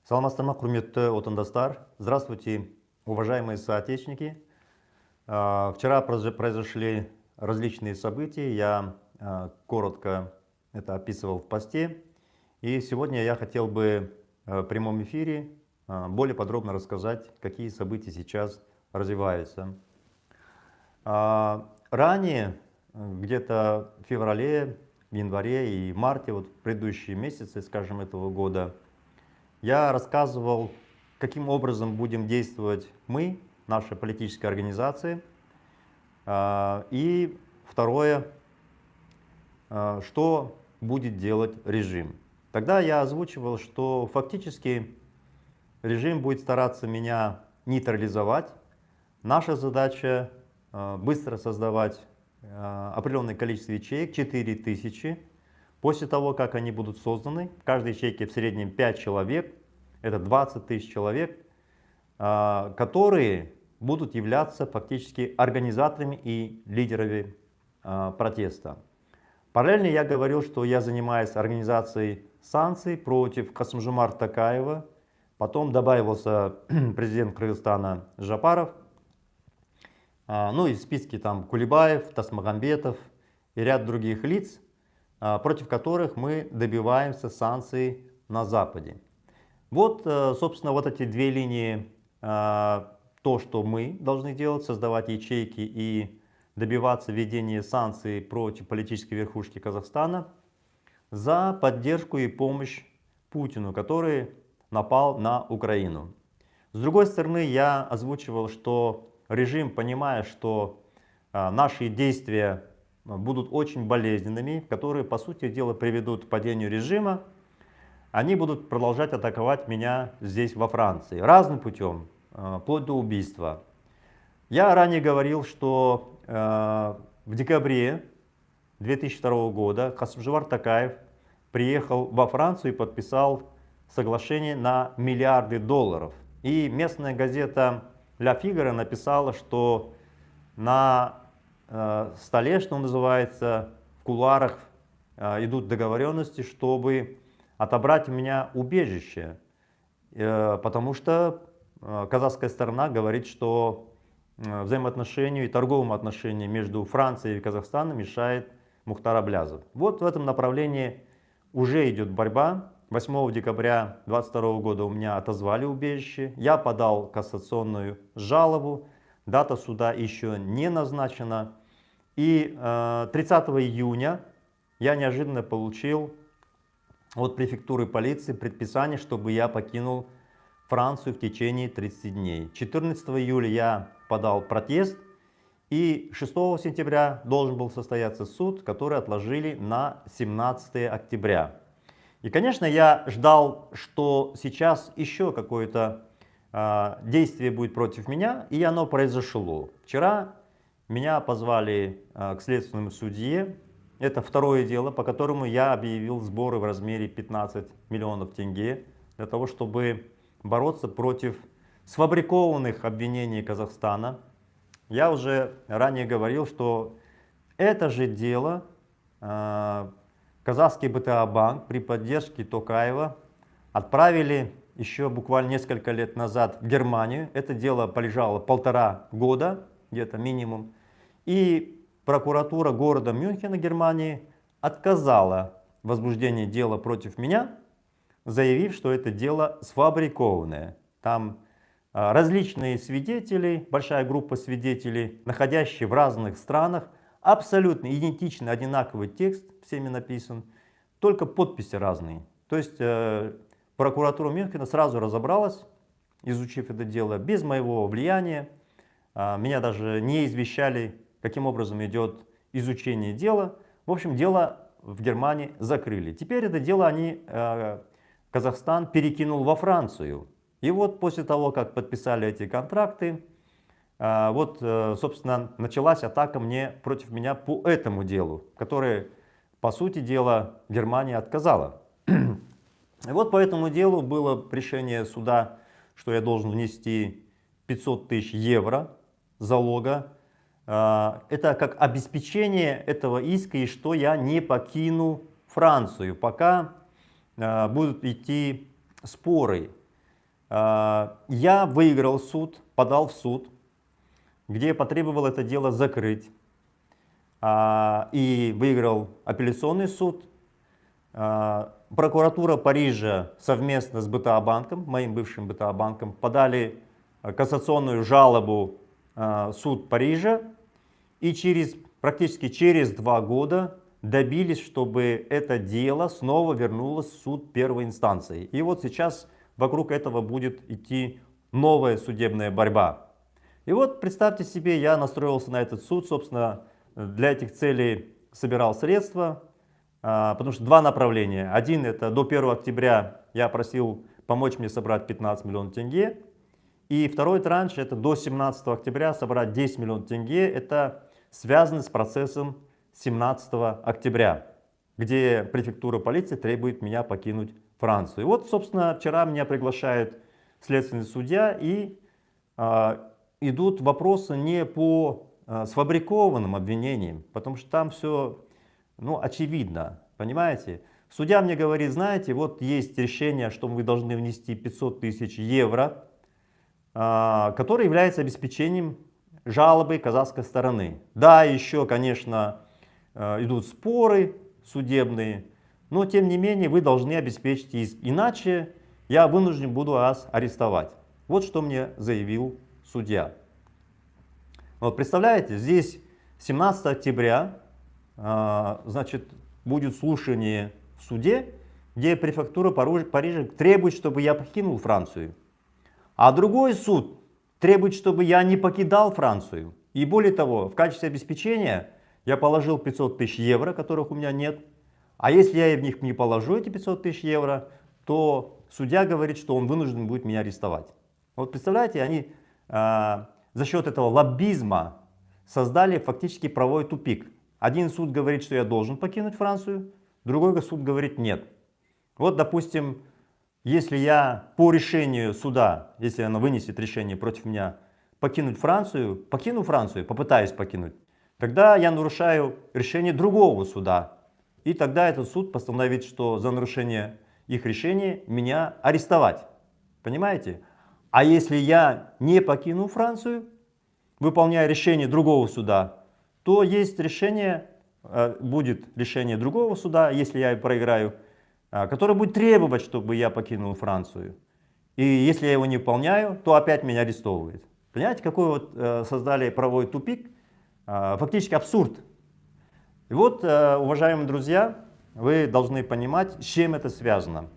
Саламатсыздар ма, құрметті отандастар. Здравствуйте, уважаемые соотечественники. Вчера произошли различные события, я коротко это описывал в посте. И сегодня я хотел бы в прямом эфире более подробно рассказать, какие события сейчас развиваются. Ранее, где-то в феврале, в январе и марте, вот в предыдущие месяцы, скажем, этого года, я рассказывал, каким образом будем действовать мы, наша политическая организация. И второе, что будет делать режим. Тогда я озвучивал, что фактически режим будет стараться меня нейтрализовать. Наша задача быстро создавать определенное количество ячеек, 4000. После того, как они будут созданы, в каждой ячейке в среднем 5 человек, это 20 тысяч человек, которые будут являться фактически организаторами и лидерами протеста. Параллельно я говорил, что я занимаюсь организацией санкций против Касым-Жомарта Токаева, потом добавился президент Кыргызстана Жапаров, ну и в списке там Кулебаев, Тасмагамбетов и ряд других лиц, против которых мы добиваемся санкций на Западе. Вот, собственно, вот эти две линии, то, что мы должны делать, создавать ячейки и добиваться введения санкций против политической верхушки Казахстана за поддержку и помощь Путину, который напал на Украину. С другой стороны, я озвучивал, что режим, понимая, что наши действия будут очень болезненными, которые, по сути дела, приведут к падению режима, они будут продолжать атаковать меня здесь, во Франции, разным путем, вплоть до убийства. Я ранее говорил, что в декабре 2002 года Касым-Жомарт Токаев приехал во Францию и подписал соглашение на миллиарды долларов. И местная газета «Ля Фигаро» написала, что на столе, что называется, в кулуарах идут договоренности, чтобы отобрать у меня убежище, потому что казахская сторона говорит, что взаимоотношению и торговым отношениям между Францией и Казахстаном мешает Мухтар Аблязов. Вот в этом направлении уже идет борьба. 8 декабря 2022 года у меня отозвали убежище, я подал кассационную жалобу, дата суда еще не назначена. И 30 июня я неожиданно получил от префектуры полиции предписание, чтобы я покинул Францию в течение 30 дней. 14 июля я подал протест, и 6 сентября должен был состояться суд, который отложили на 17 октября. И, конечно, я ждал, что сейчас еще какое-то действие будет против меня, и оно произошло. Вчера меня позвали к следственному судье. Это второе дело, по которому я объявил сборы в размере 15 миллионов тенге для того, чтобы бороться против сфабрикованных обвинений Казахстана. Я уже ранее говорил, что это же дело казахский БТА-банк при поддержке Токаева отправили еще буквально несколько лет назад в Германию. Это дело полежало 1,5 года, где-то минимум. И прокуратура города Мюнхена, Германии, отказала в возбуждении дела против меня, заявив, что это дело сфабрикованное. Там различные свидетели, большая группа свидетелей, находящие в разных странах, абсолютно идентичный, одинаковый текст, всеми написан, только подписи разные. То есть прокуратура Мюнхена сразу разобралась, изучив это дело, без моего влияния. Меня даже не извещали, каким образом идет изучение дела. В общем, дело в Германии закрыли. Теперь это дело Казахстан перекинул во Францию. И вот после того, как подписали эти контракты, вот, собственно, началась атака против меня по этому делу, которое, по сути дела, Германия отказала. И вот по этому делу было решение суда, что я должен внести 500 тысяч евро залога. Это как обеспечение этого иска, и что я не покину Францию, пока будут идти споры. Я выиграл суд, подал в суд, где потребовал это дело закрыть. И выиграл апелляционный суд. Прокуратура Парижа совместно с БТА банком, моим бывшим БТА банком, подали кассационную жалобу в суд Парижа. И практически через 2 года добились, чтобы это дело снова вернулось в суд первой инстанции. И вот сейчас вокруг этого будет идти новая судебная борьба. И вот представьте себе, я настроился на этот суд, собственно, для этих целей собирал средства, потому что 2 направления. Один — это до 1 октября я просил помочь мне собрать 15 миллионов тенге. И второй транш — это до 17 октября собрать 10 миллионов тенге. Это связано с процессом 17 октября, где префектура полиции требует меня покинуть Францию. И вот, собственно, вчера меня приглашает следственный судья, и идут вопросы не по сфабрикованным обвинениям, потому что там все очевидно, понимаете? Судья мне говорит: знаете, вот есть решение, что вы должны внести 500 тысяч евро, которое является обеспечением жалобы казахской стороны. Да, еще, конечно, идут споры судебные, но тем не менее вы должны обеспечить иск, иначе я вынужден буду вас арестовать. Вот что мне заявил судья. Вот представляете, здесь 17 октября, значит, будет слушание в суде, где префектура Парижа требует, чтобы я покинул Францию. А другой суд требует, чтобы я не покидал Францию. И более того, в качестве обеспечения я положил 500 тысяч евро, которых у меня нет. А если я в них не положу эти 500 тысяч евро, то судья говорит, что он вынужден будет меня арестовать. Вот представляете, они за счет этого лоббизма создали фактически правовой тупик. Один суд говорит, что я должен покинуть Францию, другой суд говорит нет. Вот, допустим, если я по решению суда, если оно вынесет решение против меня покину Францию, попытаюсь покинуть, тогда я нарушаю решение другого суда. И тогда этот суд постановит, что за нарушение их решения меня арестовать. Понимаете? А если я не покину Францию, выполняя решение другого суда, то есть решение, будет решение другого суда, если я проиграю, которое будет требовать, чтобы я покинул Францию. И если я его не выполняю, то опять меня арестовывают. Понимаете, какой вот создали правовой тупик? Фактически абсурд. И вот, уважаемые друзья, вы должны понимать, с чем это связано.